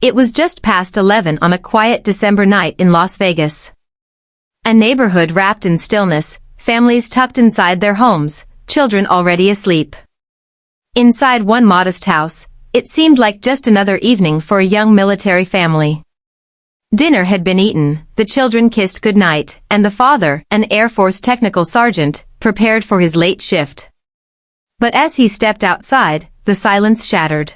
It was just past 11 on a quiet December night in Las Vegas. A neighborhood wrapped in stillness, families tucked inside their homes, children already asleep. Inside one modest house, it seemed like just another evening for a young military family. Dinner had been eaten, the children kissed goodnight, and the father, an Air Force technical sergeant, prepared for his late shift. But as he stepped outside, the silence shattered.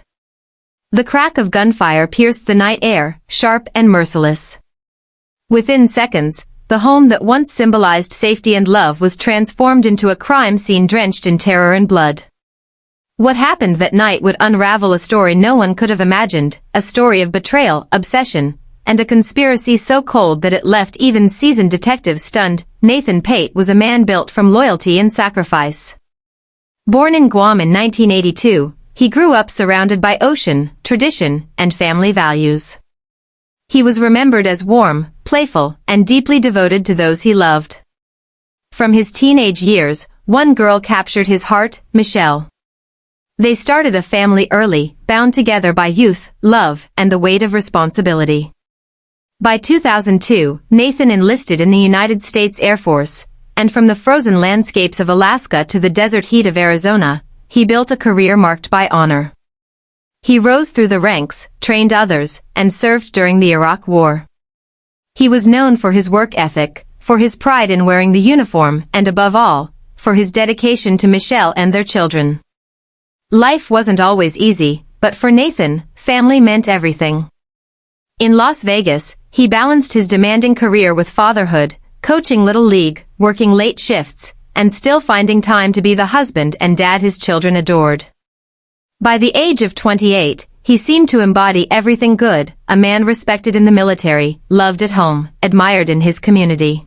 The crack of gunfire pierced the night air, sharp and merciless. Within seconds, the home that once symbolized safety and love was transformed into a crime scene drenched in terror and blood. What happened that night would unravel a story no one could have imagined, a story of betrayal, obsession, and a conspiracy so cold that it left even seasoned detectives stunned. Nathan Paete was a man built from loyalty and sacrifice. Born in Guam in 1982, he grew up surrounded by ocean, tradition, and family values. He was remembered as warm, playful, and deeply devoted to those he loved. From his teenage years, one girl captured his heart, Michelle. They started a family early, bound together by youth, love, and the weight of responsibility. By 2002, Nathan enlisted in the United States Air Force, and from the frozen landscapes of Alaska to the desert heat of Arizona, he built a career marked by honor. He rose through the ranks, trained others, and served during the Iraq War. He was known for his work ethic, for his pride in wearing the uniform, and above all, for his dedication to Michelle and their children. Life wasn't always easy, but for Nathan, family meant everything. In Las Vegas, he balanced his demanding career with fatherhood, coaching Little League, working late shifts, and still finding time to be the husband and dad his children adored. By the age of 28, he seemed to embody everything good, a man respected in the military, loved at home, admired in his community.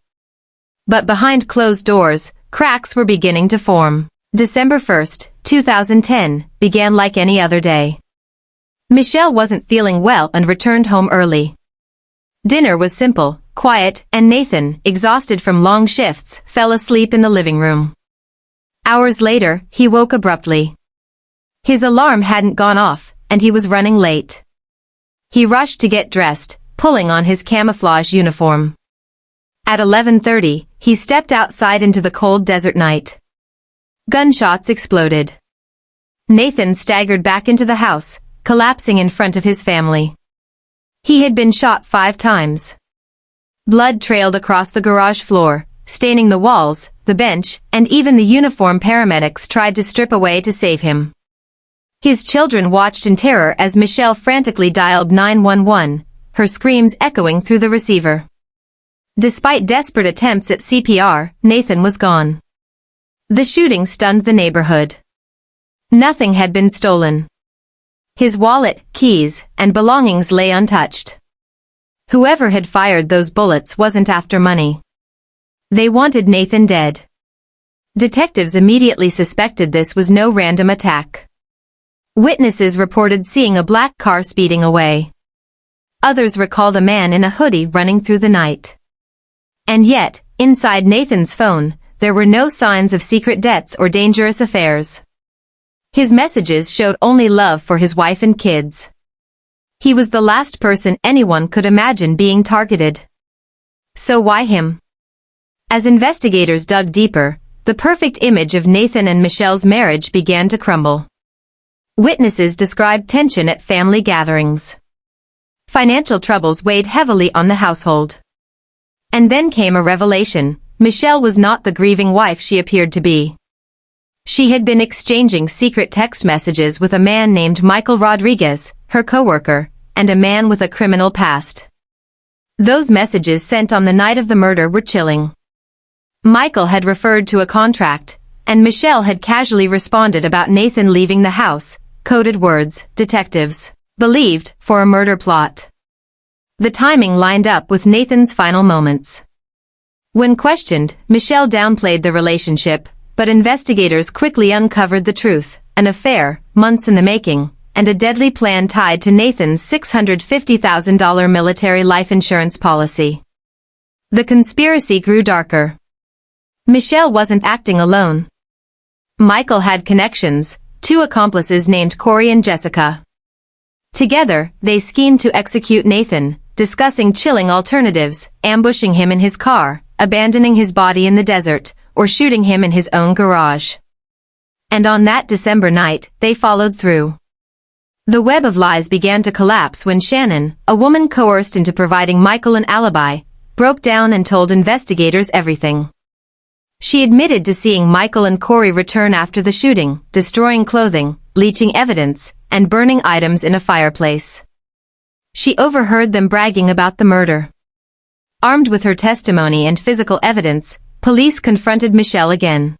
But behind closed doors, cracks were beginning to form. December 1, 2010, began like any other day. Michelle wasn't feeling well and returned home early. Dinner was simple, quiet, and Nathan, exhausted from long shifts, fell asleep in the living room. Hours later, he woke abruptly. His alarm hadn't gone off, and he was running late. He rushed to get dressed, pulling on his camouflage uniform. At 11:30, he stepped outside into the cold desert night. Gunshots exploded. Nathan staggered back into the house, collapsing in front of his family. He had been shot 5 times. Blood trailed across the garage floor, staining the walls, the bench, and even the uniform paramedics tried to strip away to save him. His children watched in terror as Michelle frantically dialed 911, her screams echoing through the receiver. Despite desperate attempts at CPR, Nathan was gone. The shooting stunned the neighborhood. Nothing had been stolen. His wallet, keys, and belongings lay untouched. Whoever had fired those bullets wasn't after money. They wanted Nathan dead. Detectives immediately suspected this was no random attack. Witnesses reported seeing a black car speeding away. Others recalled a man in a hoodie running through the night. And yet, inside Nathan's phone, there were no signs of secret debts or dangerous affairs. His messages showed only love for his wife and kids. He was the last person anyone could imagine being targeted. So why him? As investigators dug deeper, the perfect image of Nathan and Michelle's marriage began to crumble. Witnesses described tension at family gatherings. Financial troubles weighed heavily on the household. And then came a revelation: Michelle was not the grieving wife she appeared to be. She had been exchanging secret text messages with a man named Michael Rodriguez, her coworker, and a man with a criminal past. Those messages sent on the night of the murder were chilling. Michael had referred to a contract, and Michelle had casually responded about Nathan leaving the house, coded words, detectives believed, for a murder plot. The timing lined up with Nathan's final moments. When questioned, Michelle downplayed the relationship, but investigators quickly uncovered the truth: an affair, months in the making, and a deadly plan tied to Nathan's $650,000 military life insurance policy. The conspiracy grew darker. Michelle wasn't acting alone. Michael had connections, 2 accomplices named Corey and Jessica. Together, they schemed to execute Nathan, discussing chilling alternatives, ambushing him in his car, abandoning his body in the desert, or shooting him in his own garage. And on that December night, they followed through. The web of lies began to collapse when Shannon, a woman coerced into providing Michael an alibi, broke down and told investigators everything. She admitted to seeing Michael and Corey return after the shooting, destroying clothing, bleaching evidence, and burning items in a fireplace. She overheard them bragging about the murder. Armed with her testimony and physical evidence, police confronted Michelle again.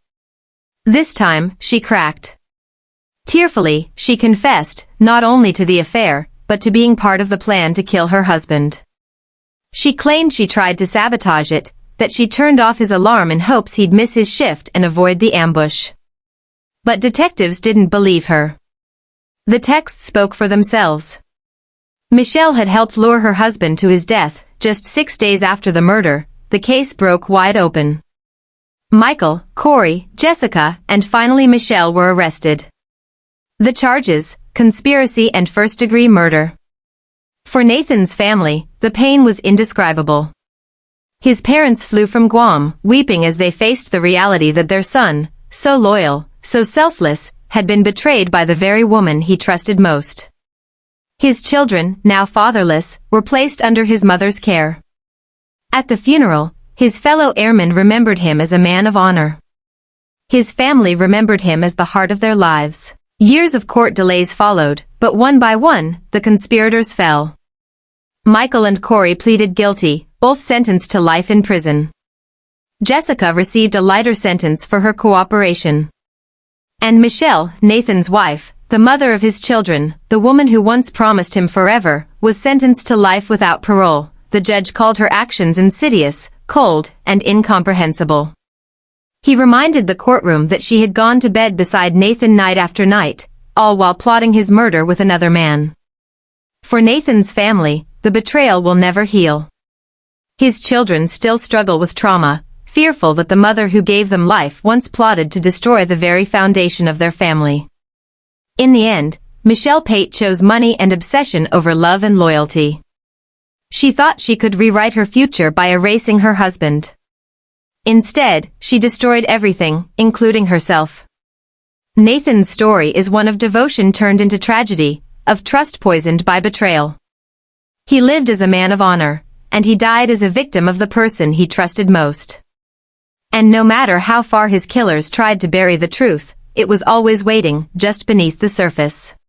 This time, she cracked. Tearfully, she confessed, not only to the affair, but to being part of the plan to kill her husband. She claimed she tried to sabotage it, that she turned off his alarm in hopes he'd miss his shift and avoid the ambush. But detectives didn't believe her. The texts spoke for themselves. Michelle had helped lure her husband to his death. Just 6 days after the murder, the case broke wide open. Michael, Corey, Jessica, and finally Michelle were arrested. The charges, conspiracy and first-degree murder. For Nathan's family, the pain was indescribable. His parents flew from Guam, weeping as they faced the reality that their son, so loyal, so selfless, had been betrayed by the very woman he trusted most. His children, now fatherless, were placed under his mother's care. At the funeral, his fellow airmen remembered him as a man of honor. His family remembered him as the heart of their lives. Years of court delays followed, but one by one, the conspirators fell. Michael and Corey pleaded guilty, both sentenced to life in prison. Jessica received a lighter sentence for her cooperation. And Michelle, Nathan's wife, the mother of his children, the woman who once promised him forever, was sentenced to life without parole. The judge called her actions insidious, cold, and incomprehensible. He reminded the courtroom that she had gone to bed beside Nathan night after night, all while plotting his murder with another man. For Nathan's family, the betrayal will never heal. His children still struggle with trauma, fearful that the mother who gave them life once plotted to destroy the very foundation of their family. In the end, Michelle Paet chose money and obsession over love and loyalty. She thought she could rewrite her future by erasing her husband. Instead, she destroyed everything, including herself. Nathan's story is one of devotion turned into tragedy, of trust poisoned by betrayal. He lived as a man of honor, and he died as a victim of the person he trusted most. And no matter how far his killers tried to bury the truth, it was always waiting just beneath the surface.